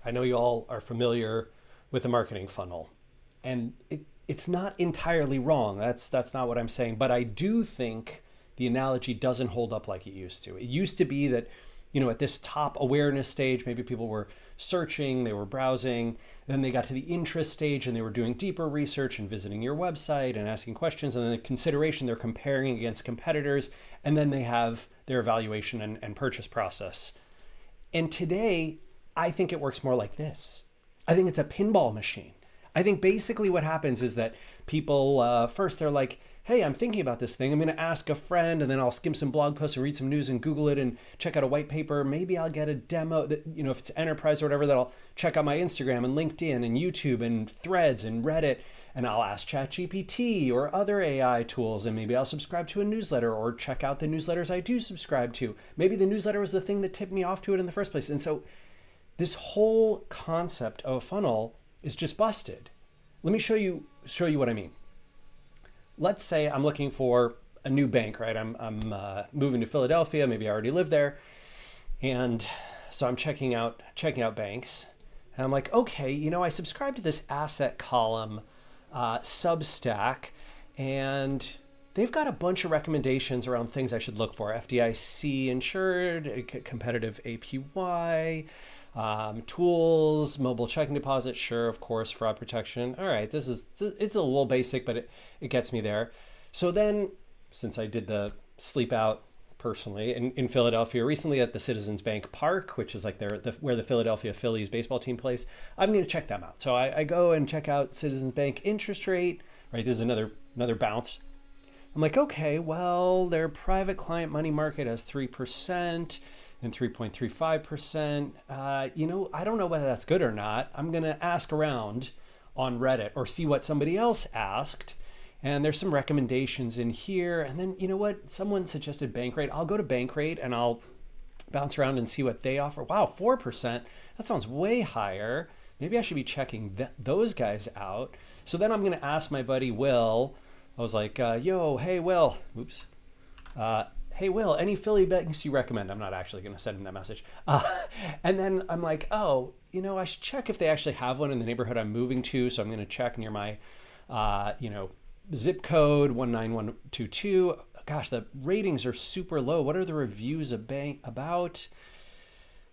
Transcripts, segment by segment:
I know you all are familiar with the marketing funnel, and it's not entirely wrong. That's not what I'm saying, but I do think the analogy doesn't hold up like it used to. It used to be that, at this top awareness stage, maybe people were searching, they were browsing, and then they got to the interest stage and they were doing deeper research and visiting your website and asking questions. And then the consideration, they're comparing against competitors, and then they have their evaluation and purchase process. And today, I think it works more like this. I think it's a pinball machine. I think basically what happens is that people, first they're like, hey, I'm thinking about this thing. I'm going to ask a friend, and then I'll skim some blog posts and read some news and Google it and check out a white paper. Maybe I'll get a demo that, if it's enterprise or whatever, that I'll check out my Instagram and LinkedIn and YouTube and Threads and Reddit. And I'll ask ChatGPT or other AI tools, and maybe I'll subscribe to a newsletter or check out the newsletters I do subscribe to. Maybe the newsletter was the thing that tipped me off to it in the first place. And so this whole concept of a funnel is just busted. Let me show you what I mean. Let's say I'm looking for a new bank, right? I'm moving to Philadelphia. Maybe I already live there, and so I'm checking out banks, and I'm like, okay, I subscribe to this asset column Substack, and they've got a bunch of recommendations around things I should look for: FDIC insured, competitive APY. Tools, mobile checking deposit, sure, of course, fraud protection. All right, it's a little basic, but it gets me there. So then, since I did the sleep out personally in Philadelphia recently at the Citizens Bank Park, which is like where the Philadelphia Phillies baseball team plays, I'm going to check them out. So I go and check out Citizens Bank interest rate. Right, this is another bounce. I'm like, okay, well, their private client money market has 3%. And 3.35%. I don't know whether that's good or not. I'm going to ask around on Reddit or see what somebody else asked. And there's some recommendations in here. And then, you know what? Someone suggested Bankrate. I'll go to Bankrate and I'll bounce around and see what they offer. Wow, 4%. That sounds way higher. Maybe I should be checking those guys out. So then I'm going to ask my buddy Will. I was like, yo, hey, Will. Oops. Hey, Will, any Philly banks you recommend? I'm not actually going to send him that message. And then I'm like, oh, I should check if they actually have one in the neighborhood I'm moving to. So I'm going to check near my, zip code 19122. Gosh, the ratings are super low. What are the reviews about?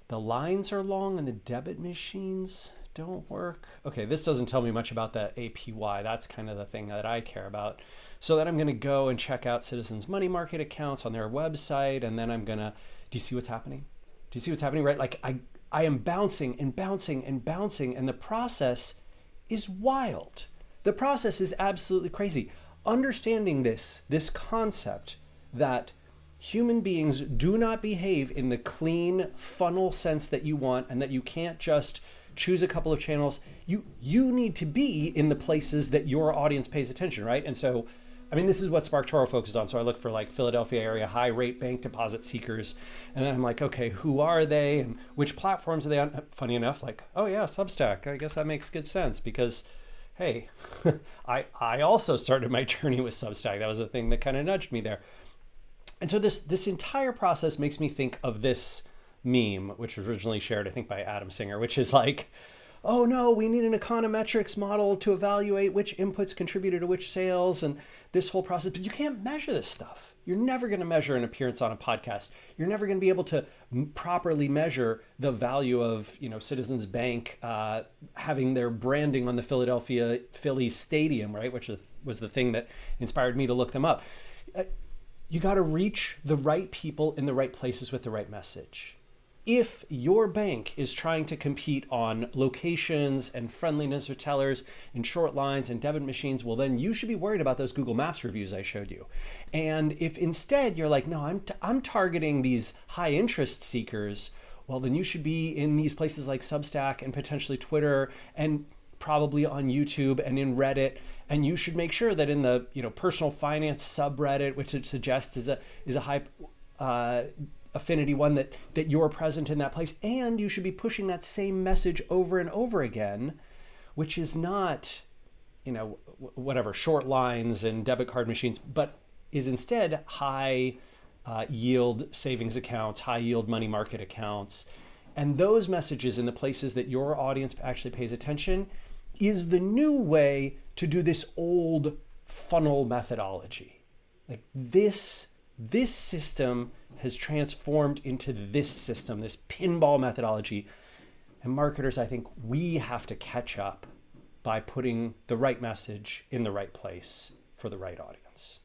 The lines are long and the debit machines don't work. Okay, this doesn't tell me much about the APY. That's kind of the thing that I care about. So then I'm going to go and check out Citizens Money Market accounts on their website, and then I'm going to, do you see what's happening? Do you see what's happening, right? Like I am bouncing and bouncing and bouncing, and the process is wild. The process is absolutely crazy. Understanding this concept that human beings do not behave in the clean funnel sense that you want, and that you can't just choose a couple of channels. You need to be in the places that your audience pays attention, right? And so, this is what SparkToro focuses on. So I look for like Philadelphia area high rate bank deposit seekers. And then I'm like, okay, who are they and which platforms are they on? Funny enough, like, oh yeah, Substack. I guess that makes good sense because, hey, I also started my journey with Substack. That was the thing that kind of nudged me there. And so this entire process makes me think of this meme, which was originally shared, I think, by Adam Singer, which is like, oh no, we need an econometrics model to evaluate which inputs contributed to which sales and this whole process. But you can't measure this stuff. You're never going to measure an appearance on a podcast. You're never going to be able to properly measure the value of, Citizens Bank having their branding on the Philadelphia Phillies stadium, right? Which was the thing that inspired me to look them up. You got to reach the right people in the right places with the right message. If your bank is trying to compete on locations and friendliness with tellers and short lines and debit machines, well, then you should be worried about those Google Maps reviews I showed you. And if instead you're like, no, I'm targeting these high interest seekers, well, then you should be in these places like Substack and potentially Twitter and probably on YouTube and in Reddit. And you should make sure that in the personal finance subreddit, which it suggests is a high affinity one, that you're present in that place. And you should be pushing that same message over and over again, which is not, whatever, short lines and debit card machines, but is instead high yield savings accounts, high yield money market accounts. And those messages in the places that your audience actually pays attention is the new way to do this old funnel methodology. Like this system has transformed into this system, this pinball methodology. And marketers, I think we have to catch up by putting the right message in the right place for the right audience.